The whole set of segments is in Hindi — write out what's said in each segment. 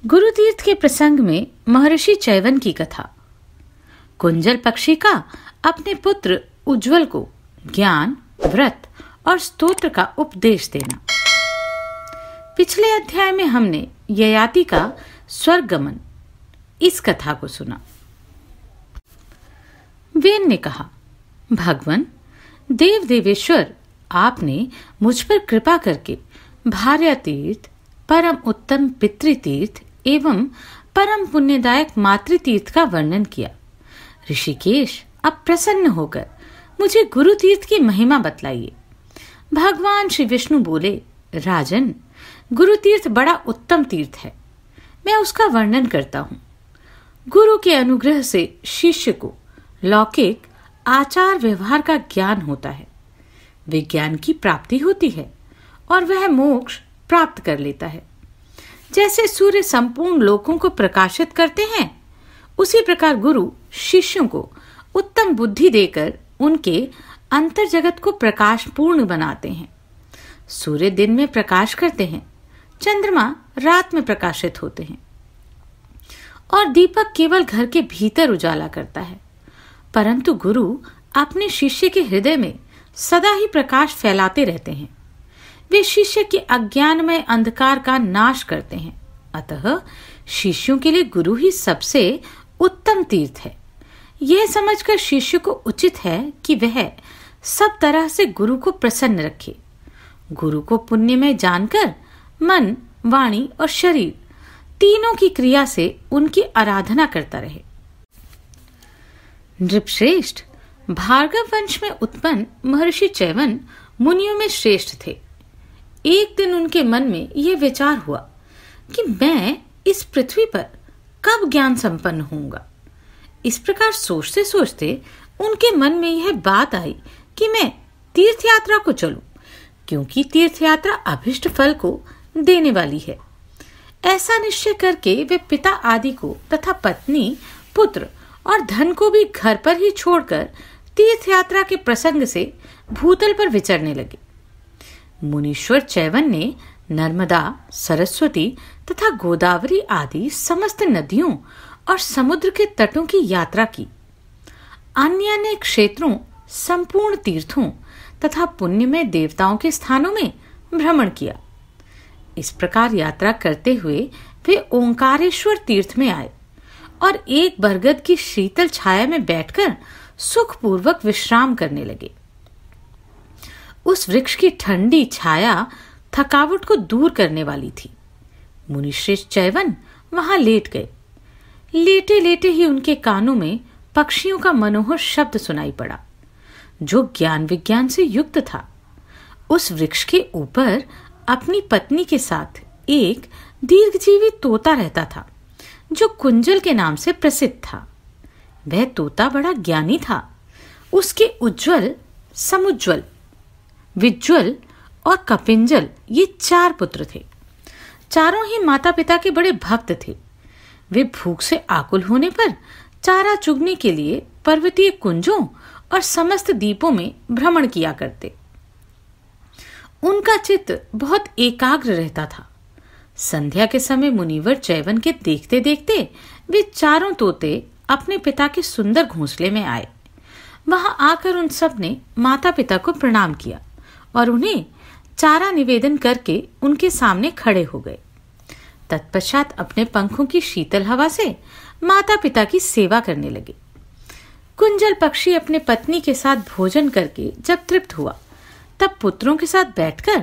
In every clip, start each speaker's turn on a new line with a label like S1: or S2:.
S1: गुरु तीर्थ के प्रसंग में महर्षि चैवन की कथा। कुंजल पक्षी का अपने पुत्र उज्ज्वल को ज्ञान, व्रत और स्तोत्र का उपदेश देना। पिछले अध्याय में हमने ययाति का स्वर्ग गमन, इस कथा को सुना। वेन ने कहा, भगवान देव देवेश्वर, आपने मुझ पर कृपा करके भार्या तीर्थ, परम उत्तम पितृतीर्थ एवं परम पुण्यदायक मातृतीर्थ का वर्णन किया। ऋषिकेश, अब प्रसन्न होकर मुझे गुरु तीर्थ की महिमा बतलाइए। भगवान श्री विष्णु बोले, राजन, गुरु तीर्थ बड़ा उत्तम तीर्थ है, मैं उसका वर्णन करता हूँ। गुरु के अनुग्रह से शिष्य को लौकिक आचार व्यवहार का ज्ञान होता है, विज्ञान की प्राप्ति होती है और वह मोक्ष प्राप्त कर लेता है। जैसे सूर्य संपूर्ण लोकों को प्रकाशित करते हैं, उसी प्रकार गुरु शिष्यों को उत्तम बुद्धि देकर उनके अंतर जगत को प्रकाशपूर्ण बनाते हैं। सूर्य दिन में प्रकाश करते हैं, चंद्रमा रात में प्रकाशित होते हैं और दीपक केवल घर के भीतर उजाला करता है। परंतु गुरु अपने शिष्य के हृदय में सदा ही प्रकाश फैलाते रहते हैं। वे शिष्य के अज्ञानमय अंधकार का नाश करते हैं। अतः शिष्यों के लिए गुरु ही सबसे उत्तम तीर्थ है। यह समझकर शिष्य को उचित है कि वह सब तरह से गुरु को प्रसन्न रखे। गुरु को पुण्यमय जानकर मन, वाणी और शरीर तीनों की क्रिया से उनकी आराधना करता रहे। नृपश्रेष्ठ, भार्गव वंश में उत्पन्न महर्षि चैवन मुनियों में श्रेष्ठ थे। एक दिन उनके मन में यह विचार हुआ कि मैं इस पृथ्वी पर कब ज्ञान संपन्न होऊंगा। इस प्रकार सोचते सोचते उनके मन में यह बात आई कि मैं तीर्थ यात्रा को चलूं, क्योंकि तीर्थ यात्रा अभिष्ट फल को देने वाली है। ऐसा निश्चय करके वे पिता आदि को तथा पत्नी, पुत्र और धन को भी घर पर ही छोड़कर तीर्थ यात्रा के प्रसंग से भूतल पर विचरने लगे। मुनीश्वर चैवन ने नर्मदा, सरस्वती तथा गोदावरी आदि समस्त नदियों और समुद्र के तटों की यात्रा की। अन्य अन्य क्षेत्रों, संपूर्ण तीर्थों तथा पुण्यमय देवताओं के स्थानों में भ्रमण किया। इस प्रकार यात्रा करते हुए वे ओंकारेश्वर तीर्थ में आए और एक बरगद की शीतल छाया में बैठकर सुखपूर्वक विश्राम करने लगे। उस वृक्ष की ठंडी छाया थकावट को दूर करने वाली थी। मुनिश्रेष्ठ चैवन वहां लेट गए। लेटे लेटे ही उनके कानों में पक्षियों का मनोहर शब्द सुनाई पड़ा, जो ज्ञान विज्ञान से युक्त था। उस वृक्ष के ऊपर अपनी पत्नी के साथ एक दीर्घजीवी तोता रहता था, जो कुंजल के नाम से प्रसिद्ध था। वह तोता बड़ा ज्ञानी था। उसके उज्ज्वल, समुज्ज्वल, विज्ज्वल और कपिंजल ये 4 पुत्र थे। चारों ही माता पिता के बड़े भक्त थे। वे भूख से आकुल होने पर चारा चुगने के लिए पर्वतीय कुंजों और समस्त द्वीपों में भ्रमण किया करते। उनका चित्त बहुत एकाग्र रहता था। संध्या के समय मुनिवर चैवन के देखते देखते वे चारों तोते अपने पिता के सुंदर घोंसले में आए। वहां आकर उन सब ने माता पिता को प्रणाम किया और उन्हें चारा निवेदन करके उनके सामने खड़े हो गए। तत्पश्चात अपने पंखों की शीतल हवा से माता पिता की सेवा करने लगे। कुंजल पक्षी अपने पत्नी के साथ भोजन करके जब तृप्त हुआ, तब पुत्रों के साथ बैठकर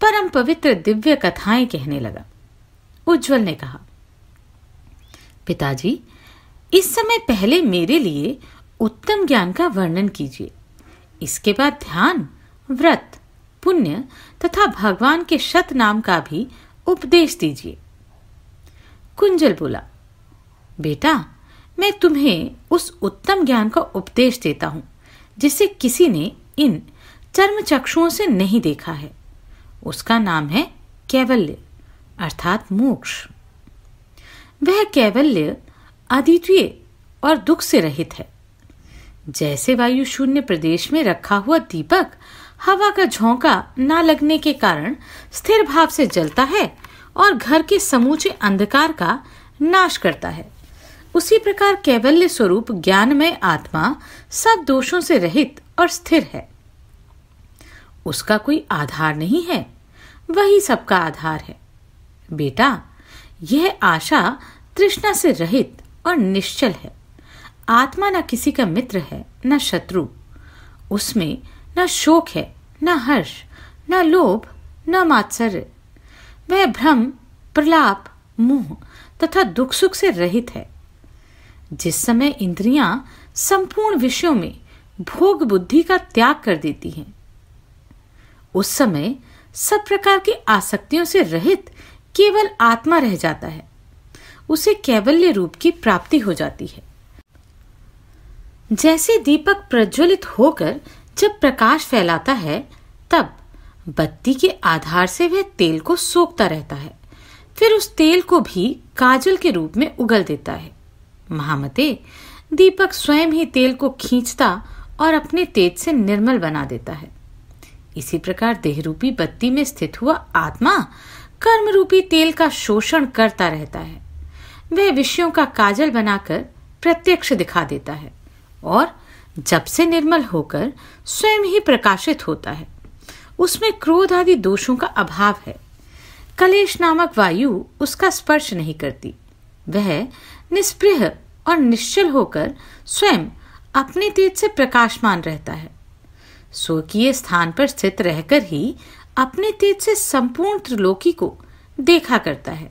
S1: परम पवित्र दिव्य कथाएं कहने लगा। उज्ज्वल ने कहा, पिताजी, इस समय पहले मेरे लिए उत्तम ज्ञान का वर्णन कीजिए। इसके बाद ध्यान, व्रत, पुण्य तथा भगवान के शत नाम का भी उपदेश दीजिए। कुंजल बोला, बेटा, मैं तुम्हें उस उत्तम ज्ञान का उपदेश देता हूं जिसे किसी ने इन चर्म चक्षुओं से नहीं देखा है। उसका नाम है कैवल्य, अर्थात मोक्ष। वह कैवल्य अद्वितीय और दुख से रहित है। जैसे वायु शून्य प्रदेश में रखा हुआ दीपक हवा का झोंका न लगने के कारण स्थिर भाव से जलता है और घर के समूचे अंधकार का नाश करता है, उसी प्रकार कैवल्य स्वरूप ज्ञानमय आत्मा सब दोषों से रहित और स्थिर है। उसका कोई आधार नहीं है, वही सबका आधार है। बेटा, यह आशा तृष्णा से रहित और निश्चल है। आत्मा न किसी का मित्र है न शत्रु। उसमें न शोक है, न हर्ष, न लोभ, न मात्सर्य। वह भ्रम, प्रलाप, मोह तथा दुख सुख से रहित है। जिस समय इंद्रियां संपूर्ण विषयों में भोग बुद्धि का त्याग कर देती हैं, उस समय सब प्रकार की आसक्तियों से रहित केवल आत्मा रह जाता है। उसे कैवल्य रूप की प्राप्ति हो जाती है। जैसे दीपक प्रज्वलित होकर जब प्रकाश फैलाता है, तब बत्ती के आधार से वह तेल को सोखता रहता है, फिर उस तेल को भी काजल के रूप में उगल देता है। महामते, दीपक स्वयं ही तेल को खींचता और अपने तेज से निर्मल बना देता है। इसी प्रकार देहरूपी बत्ती में स्थित हुआ आत्मा कर्म रूपी तेल का शोषण करता रहता है। वह विषयों का काजल बनाकर प्रत्यक्ष दिखा देता है और जब से निर्मल होकर स्वयं ही प्रकाशित होता है, उसमें क्रोध आदि दोषों का अभाव है। कलेश नामक वायु उसका स्पर्श नहीं करती। वह निस्पृह और निश्चल होकर स्वयं अपने तेज से प्रकाशमान रहता है। स्वकीय स्थान पर स्थित रहकर ही अपने तेज से संपूर्ण त्रिलोकी को देखा करता है।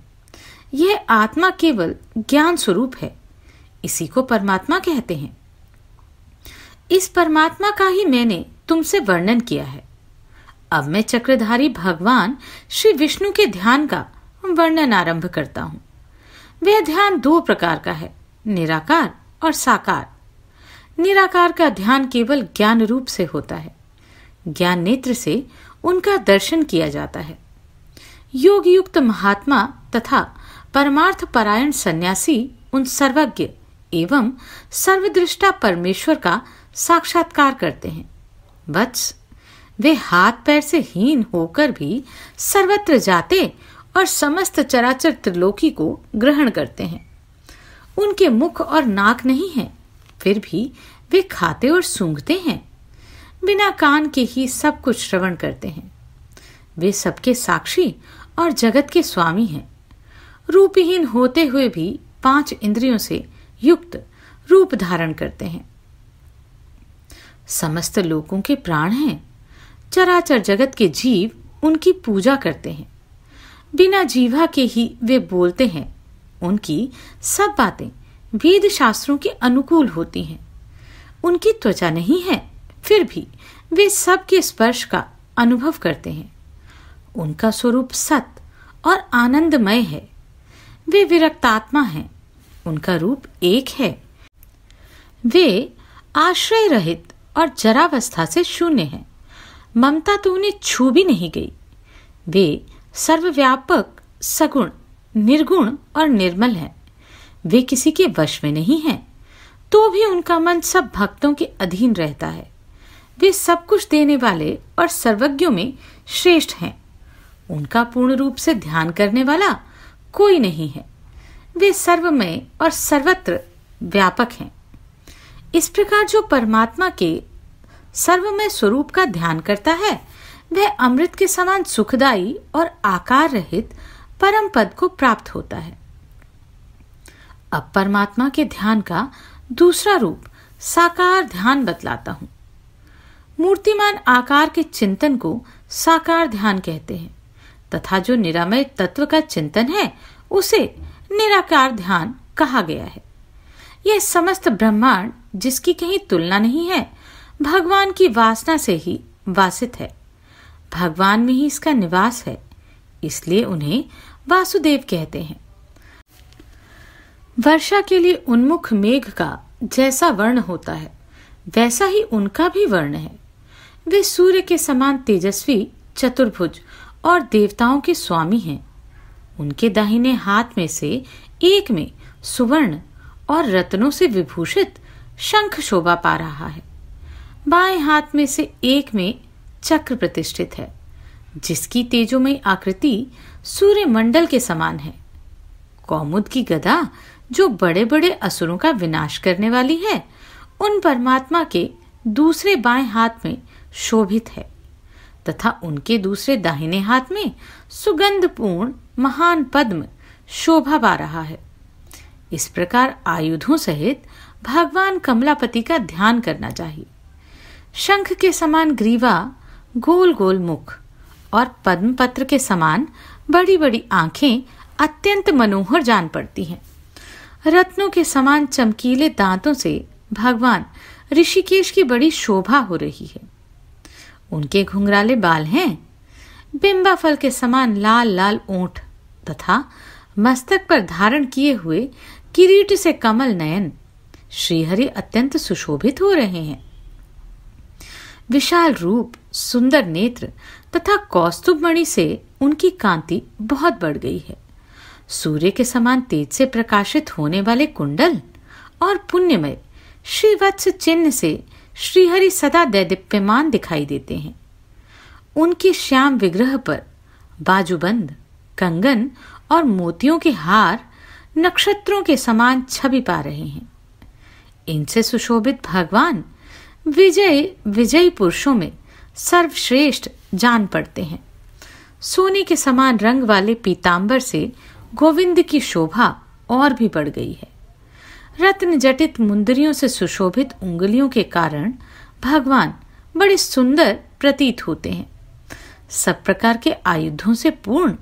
S1: यह आत्मा केवल ज्ञान स्वरूप है। इसी को परमात्मा कहते हैं। इस परमात्मा का ही मैंने तुमसे वर्णन किया है। अब मैं चक्रधारी भगवान श्री विष्णु के ध्यान का वर्णन आरंभ करता हूं। वह ध्यान दो प्रकार का है, निराकार और साकार। निराकार का ध्यान केवल ज्ञान रूप से होता है। ज्ञान नेत्र से उनका दर्शन किया जाता है। योग युक्त महात्मा तथा परमार्थ परायण सन्यासी उन सर्वज्ञ एवं सर्वदृष्टा परमेश्वर का साक्षात्कार करते हैं। वत्स, वे हाथ पैर से हीन होकर भी सर्वत्र जाते और समस्त चराचर त्रिलोकी को ग्रहण करते हैं। उनके मुख और नाक नहीं है, फिर भी वे खाते और सूंघते हैं। बिना कान के ही सब कुछ श्रवण करते हैं। वे सबके साक्षी और जगत के स्वामी हैं। रूपहीन होते हुए भी 5 इंद्रियों से युक्त रूप धारण करते हैं। समस्त लोकों के प्राण हैं। चराचर जगत के जीव उनकी पूजा करते हैं। बिना जीवा के ही वे बोलते हैं। उनकी सब बातें वेद शास्त्रों के अनुकूल होती हैं। उनकी त्वचा नहीं है, फिर भी वे सबके स्पर्श का अनुभव करते हैं। उनका स्वरूप सत और आनंदमय है। वे विरक्तात्मा हैं। उनका रूप एक है। वे आश्रय रहित और जरावस्था से शून्य हैं। ममता तो उन्हें छू भी नहीं गई। वे सर्वव्यापक, सगुण, निर्गुण और निर्मल हैं। वे किसी के वश में नहीं हैं, तो भी उनका मन सब भक्तों के अधीन रहता है। वे सब कुछ देने वाले और सर्वज्ञों में श्रेष्ठ हैं। उनका पूर्ण रूप से ध्यान करने वाला कोई नहीं है। वे सर्वमय और सर्वत्र व्यापक हैं। इस प्रकार जो परमात्मा के सर्वमय स्वरूप का ध्यान करता है, वह अमृत के समान सुखदायी और आकार रहित परम पद को प्राप्त होता है। अब परमात्मा के ध्यान का दूसरा रूप साकार ध्यान बतलाता हूं। मूर्तिमान आकार के चिंतन को साकार ध्यान कहते हैं, तथा जो निरामय तत्व का चिंतन है उसे निराकार ध्यान कहा गया है। यह समस्त ब्रह्मांड, जिसकी कहीं तुलना नहीं है, भगवान की वासना से ही वासित है। भगवान में ही इसका निवास है, इसलिए उन्हें वासुदेव कहते हैं। वर्षा के लिए उन्मुख मेघ का जैसा वर्ण होता है, वैसा ही उनका भी वर्ण है। वे सूर्य के समान तेजस्वी, चतुर्भुज और देवताओं के स्वामी हैं। उनके दाहिने हाथ में से एक में सुवर्ण और रत्नों से विभूषित शंख शोभा पा रहा है। बाएं हाथ में से एक में चक्र प्रतिष्ठित है। जिसकी तेजोमयी आकृति सूर्यमंडल के समान है। कौमुद की गदा जो बड़े बड़े असुरों का विनाश करने वाली है, उन परमात्मा के दूसरे बाएं हाथ में शोभित है तथा उनके दूसरे दाहिने हाथ में सुगंधपूर्ण महान पद्म शोभा पा रहा है। इस प्रकार आयुधों सहित भगवान कमलापति का ध्यान करना चाहिए। शंख के समान ग्रीवा, गोल गोल मुख और पद्म पत्र के समान बड़ी बड़ी आंखें अत्यंत मनोहर जान पड़ती हैं। रत्नों के समान चमकीले दांतों से भगवान ऋषिकेश की बड़ी शोभा हो रही है। उनके घुंघराले बाल हैं, बिंबा फल के समान लाल लाल ओंठ तथा मस्तक पर धारण किए हुए किरीट से कमल नयन श्रीहरि अत्यंत सुशोभित हो रहे हैं। विशाल रूप, सुंदर नेत्र तथा कौस्तुभ मणि से उनकी कांति बहुत बढ़ गई है। सूर्य के समान तेज से प्रकाशित होने वाले कुंडल और पुण्यमय श्रीवत्स चिन्ह से श्रीहरि सदा दैदीप्यमान दिखाई देते हैं। उनके श्याम विग्रह पर बाजूबंद, कंगन और मोतियों के हार नक्षत्रों के समान छवि पा रहे हैं। इनसे सुशोभित भगवान विजयी पुरुषों में सर्वश्रेष्ठ जान पड़ते हैं। सोने के समान रंग वाले पीतांबर से गोविंद की शोभा और भी बढ़ गई है। रत्न जटित मुंदरियों से सुशोभित उंगलियों के कारण भगवान बड़े सुंदर प्रतीत होते हैं। सब प्रकार के आयुधों से पूर्ण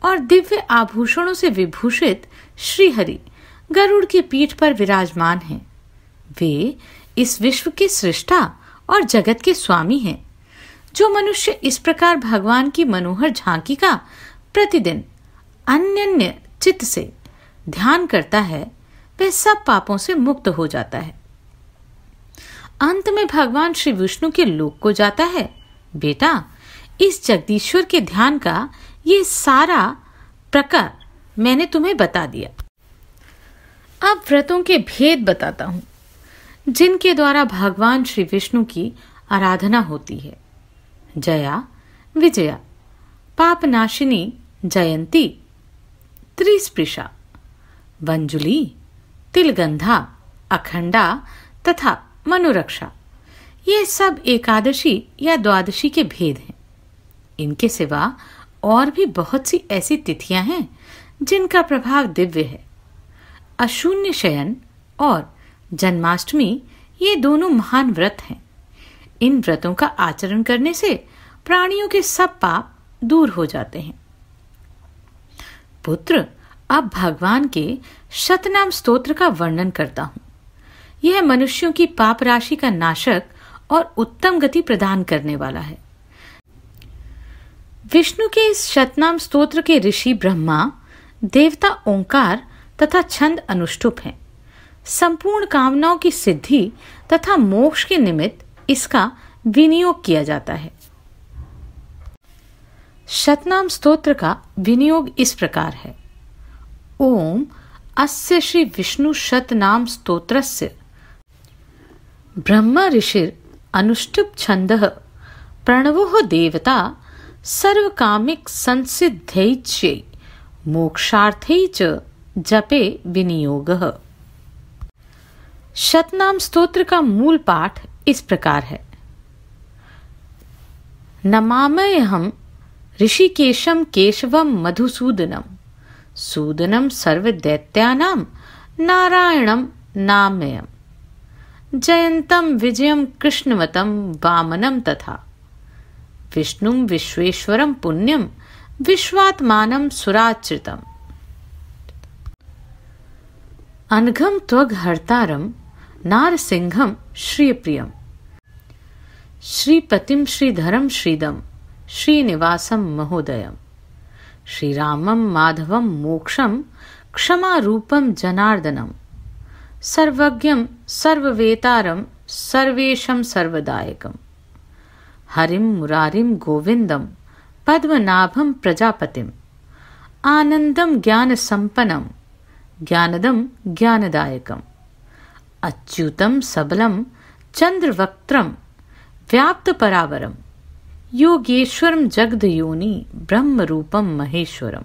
S1: और दिव्य आभूषणों से विभूषित श्रीहरि गरुड़ की पीठ पर विराजमान हैं। वे इस विश्व के सृष्टा और जगत के स्वामी हैं। जो मनुष्य इस प्रकार भगवान की मनोहर झांकी का प्रतिदिन अन्य चित्त से ध्यान करता है, वह सब पापों से मुक्त हो जाता है। अंत में भगवान श्री विष्णु के लोक को जाता है। बेटा, इस जगदीश्वर के ध्यान का ये सारा प्रकार मैंने तुम्हें बता दिया। अब व्रतों के भेद बताता हूं, जिनके द्वारा भगवान श्री विष्णु की आराधना होती है। जया, विजया, पापनाशिनी, जयंती, त्रिस्पृशा, वंजुली, तिलगंधा, अखंडा तथा मनोरक्षा, ये सब एकादशी या द्वादशी के भेद हैं। इनके सिवा और भी बहुत सी ऐसी तिथियां हैं जिनका प्रभाव दिव्य है। अशून्य शयन और जन्माष्टमी ये दोनों महान व्रत हैं। इन व्रतों का आचरण करने से प्राणियों के सब पाप दूर हो जाते हैं। पुत्र, अब भगवान के शतनाम स्तोत्र का वर्णन करता हूं। यह मनुष्यों की पाप राशि का नाशक और उत्तम गति प्रदान करने वाला है। विष्णु के इस शतनाम स्तोत्र के ऋषि ब्रह्मा, देवता ओंकार तथा छंद अनुष्टुप हैं। संपूर्ण कामनाओं की सिद्धि तथा मोक्ष के निमित्त इसका विनियोग किया जाता है। शतनाम स्तोत्र का विनियोग इस प्रकार है। ओम अस्य श्री विष्णु शतनाम स्तोत्रस्य ब्रह्म ऋषिर अनुष्टुप छंदः प्रणवो देवता सर्वकामिक संसिद्ध्यै मोक्षार्थै च जपे विनियोगः। शतनाम स्तोत्र का मूल पाठ इस प्रकार है। नमाम्यहं ऋषिकेशं केशवं मधुसूदनम सूदनम सर्वदैत्यानां नारायणं नाम्यहम् जयंतम विजयम कृष्णवतम वामनम तथा विष्णुं विश्वेश्वरं पुण्यम विश्वात्मानं सुराच्युतम् अनघं त्वग हर्तारं नारसिंहं श्रीप्रियं श्रीपतिं श्रीधरं श्रीदं श्रीनिवासं महोदयम् श्रीरामं माधवं मोक्षं क्षमारूपं जनार्दनम् सर्वज्ञं सर्ववेतारं सर्वेशं सर्वदायकम् हरिं मुरारिं गोविंदं पद्मनाभं प्रजापतिम् आनंदं ज्ञानसम्पन्नं ज्ञानदं ज्ञानदायकम् अच्युतं सबलं चंद्रवक्त्रं व्याप्तपरावरं योगेश्वरम जगदयोनि ब्रह्म रूपम महेश्वरम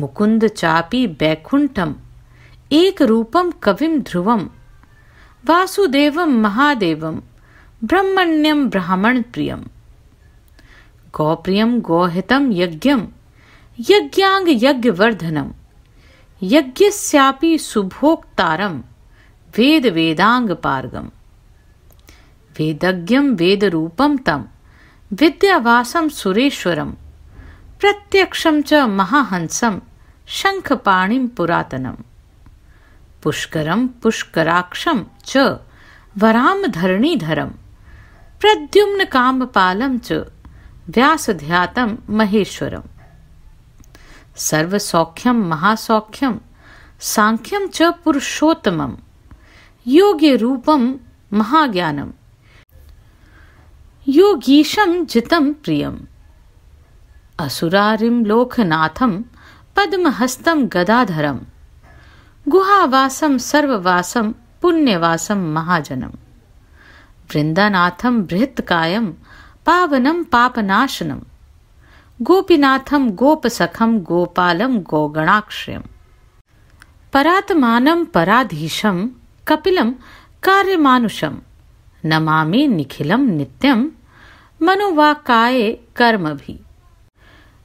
S1: मुकुंद चापि बैकुंठम एक रूपम कविम ध्रुवम वासुदेवम महादेवम ब्रह्मण्यम ब्राह्मण प्रियम गौप्रियम गौहितम यज्ञम यज्ञांग यज्ञवर्धनम यज्ञस्यापि सुभोक्तारम वेद वेदांग पारगम वेदज्ञम वेद रूपम तम विद्यावासम सुरेश्वरम प्रत्यक्षम च महाहंसम शंखपाणिम पुरातनम पुष्करम पुष्कराक्षम च वराम धरणीधरम प्रद्युम्न कामपालम च व्यासध्यातम महेश्वरम सर्वसौख्यम महासौख्यम सांख्यम च पुरुषोत्तमम योग्य रूपम महाज्ञानम योगीशम जितम प्रियम असुरारिम लोकनाथम पद्महस्तम गदाधरम गुहावासम सर्ववासम पुण्यवासम महाजनम वृंदानाथम बृहत्कायम पावनम पापनाशनम गोपीनाथम गोपसखम गोपालम गौगणाक्षयम परात्मानं पराधीशं कपिलं कार्यमानुषं नमामि निखिलं नित्यं मनोवाक्काये कर्मभि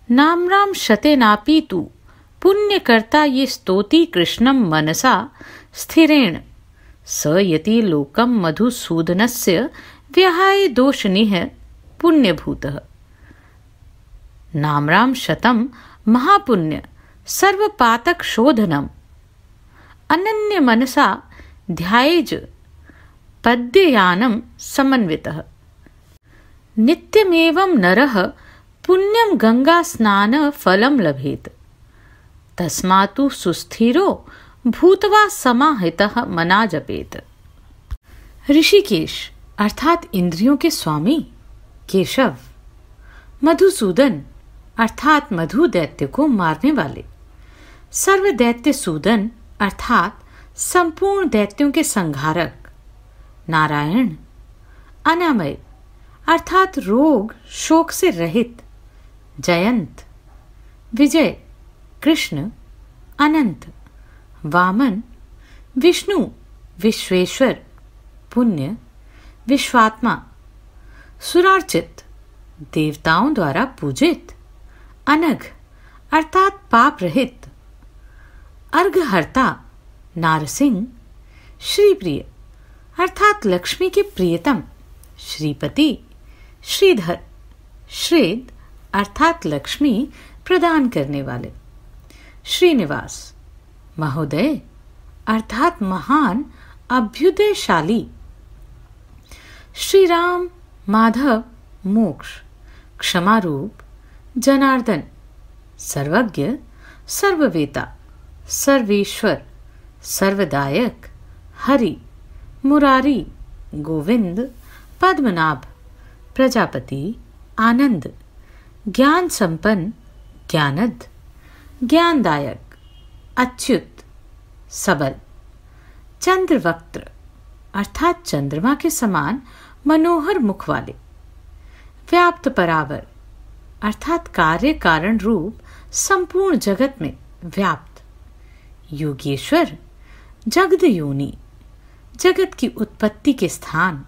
S1: नाम्रां शतेनापि तु पुण्यकर्ता ये स्तोति कृष्णं मनसा स्थिरेण स यति लोकं मधुसूदनस्य व्याहाय दोषनिः पुण्यभूतः नाम्रां शतं महापुण्य सर्वपातक शोधनम अनन्य मनसा ध्यायेज पद्ययानम समन्वितः नित्यमेवं नरः पुण्यं गंगा स्नान फलं लभेत तस्मातु सुस्थिरो भूतवा समाहितः मना जपेत। ऋषिकेश अर्थात इंद्रियों के स्वामी केशव, मधुसूदन अर्थात मधु दैत्य को मारने वाले, सर्व दैत्य सूदन अर्थात संपूर्ण दैत्यों के संहारक, नारायण, अनामय अर्थात रोग शोक से रहित, जयंत, विजय, कृष्ण, अनंत, वामन, विष्णु, विश्वेश्वर, पुण्य, विश्वात्मा, सुरार्चित, देवताओं द्वारा पूजित, अनघ अर्थात पाप रहित, अर्घहर्ता, नारसिंह, श्रीप्रिय अर्थात लक्ष्मी के प्रियतम, श्रीपति, श्रीधर, श्रेद अर्थात लक्ष्मी प्रदान करने वाले, श्रीनिवास, महोदय अर्थात महान अभ्युदयशाली, श्री राम, माधव, मोक्ष, क्षमारूप, जनार्दन, सर्वज्ञ, सर्ववेता, सर्वेश्वर, सर्वदायक, हरि, मुरारी, गोविंद, पद्मनाभ, प्रजापति, आनंद, ज्ञान संपन्न, ज्ञानद, ज्ञानदायक, अच्युत, सबल, चंद्रवक्त्र अर्थात चंद्रमा के समान मनोहर मुख वाले, व्याप्त परावर अर्थात कार्य कारण रूप संपूर्ण जगत में व्याप्त, योगेश्वर, जगद योनि जगत की उत्पत्ति के स्थान,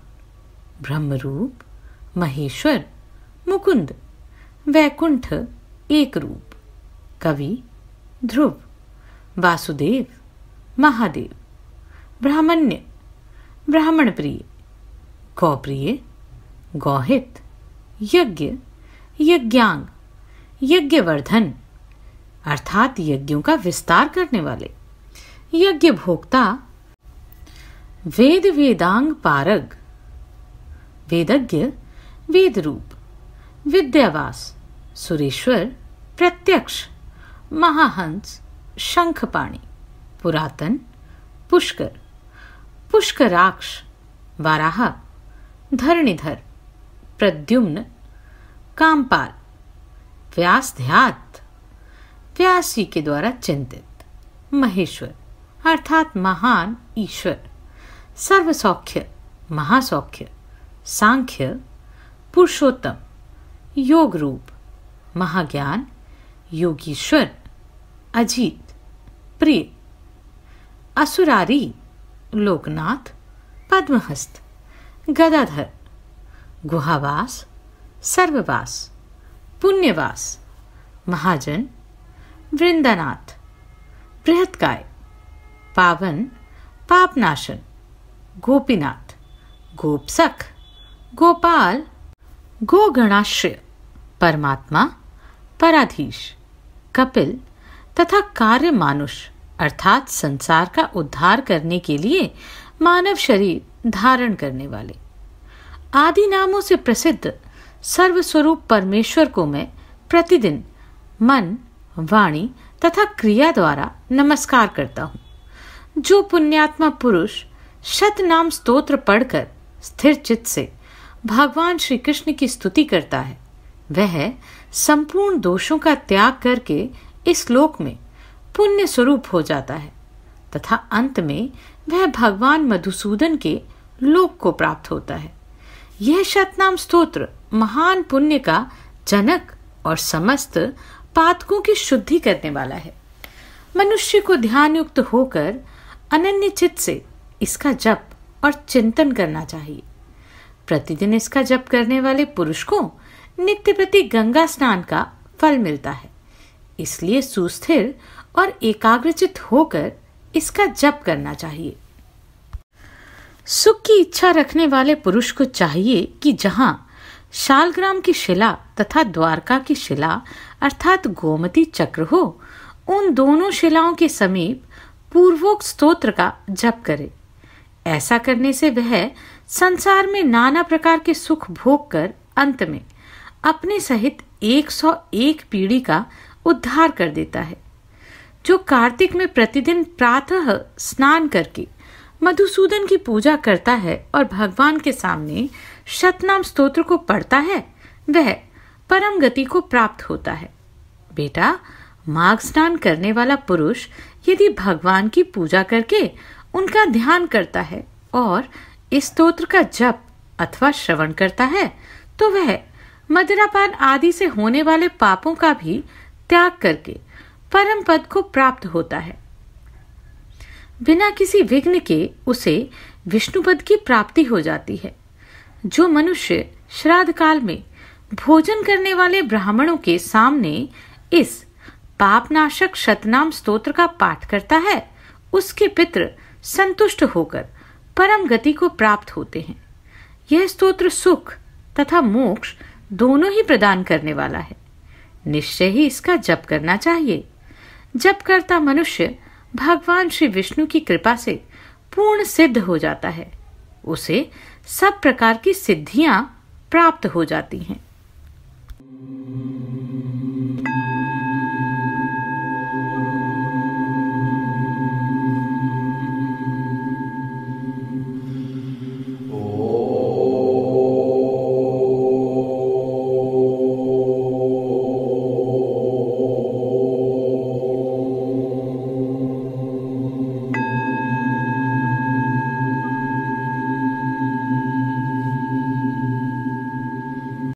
S1: ब्रह्मरूप, महेश्वर, मुकुंद, वैकुंठ एक रूप, कवि, ध्रुव, वासुदेव, महादेव, ब्राह्मण्य, ब्राह्मण प्रिय, गौप्रिय, गौहित, यज्ञ, यज्ञांग, यज्ञवर्धन अर्थात यज्ञों का विस्तार करने वाले, यज्ञ भोक्ता, वेद वेदांग पारग, वेदज्ञ, वेद रूप, विद्यावास, सुरेश्वर, प्रत्यक्ष, महाहंस, शंखपाणि, पुरातन, पुष्कर, पुष्कराक्ष, वाराह, धरणीधर, प्रद्युम्न, कामपाल, व्यासध्यात, व्यास जी के द्वारा चिंतित, महेश्वर अर्थात महान ईश्वर, सर्वसौख्य, महासौख्य, सांख्य, पुरुषोत्तम योग रूप, महाज्ञान, योगीश्वर, अजीत, प्रिय, असुरारी, लोकनाथ, पद्महस्त, गदाधर, गुहावास, सर्ववास, पुण्यवास, महाजन, वृंदानाथ, बृहत्काय, पावन, पापनाशन, गोपीनाथ, गोपसख, गोपाल, गोगणाश्रय, परमात्मा, पराधीश, कपिल तथा कार्य मानुष अर्थात संसार का उद्धार करने के लिए मानव शरीर धारण करने वाले। आदि नामों से प्रसिद्ध सर्वस्वरूप परमेश्वर को मैं प्रतिदिन मन, वाणी तथा क्रिया द्वारा नमस्कार करता हूँ। जो पुण्यात्मा पुरुष शतनाम स्तोत्र पढ़कर स्थिर चित्त से भगवान श्री कृष्ण की स्तुति करता है, वह संपूर्ण दोषों का त्याग करके इस लोक में पुण्य स्वरूप हो जाता है तथा अंत में वह भगवान मधुसूदन के लोक को प्राप्त होता है। यह शतनाम स्तोत्र महान पुण्य का जनक और समस्त पातकों की शुद्धि करने वाला है। मनुष्य को ध्यान युक्त होकर अनन्य चित्त से इसका जप और चिंतन करना चाहिए। प्रतिदिन इसका जप करने वाले पुरुष को नित्य प्रति गंगा स्नान का फल मिलता है। इसलिए सुस्थिर और एकाग्रचित होकर इसका जप करना चाहिए। सुख की इच्छा रखने वाले पुरुष को चाहिए कि जहां शालग्राम की शिला तथा द्वारका की शिला अर्थात गोमती चक्र हो, उन दोनों शिलाओं के समीप पूर्वोक्त स्तोत्र का जप करे। ऐसा करने से वह संसार में नाना प्रकार के सुख भोग कर अंत में अपने सहित 101 पीढ़ी का उद्धार कर देता है। जो कार्तिक में प्रतिदिन प्रातः स्नान करके मधुसूदन की पूजा करता है और भगवान के सामने शतनाम स्तोत्र को पढ़ता है, वह परम गति को प्राप्त होता है। बेटा, माघ स्नान करने वाला पुरुष यदि भगवान की पूजा करके उनका ध्यान करता है और इस स्तोत्र का जप अथवा श्रवण करता है, तो वह मदिरापान आदि से होने वाले पापों का भी त्याग करके परम पद को प्राप्त होता है। बिना किसी विघ्न के उसे विष्णु पद की प्राप्ति हो जाती है। जो मनुष्य श्राद्ध काल में भोजन करने वाले ब्राह्मणों के सामने इस पापनाशक शतनाम स्तोत्र का पाठ करता है, उसके पितृ संतुष्ट होकर परम गति को प्राप्त होते हैं। यह स्तोत्र सुख तथा मोक्ष दोनों ही प्रदान करने वाला है। निश्चय ही इसका जप करना चाहिए। जप करता मनुष्य भगवान श्री विष्णु की कृपा से पूर्ण सिद्ध हो जाता है। उसे सब प्रकार की सिद्धियां प्राप्त हो जाती हैं।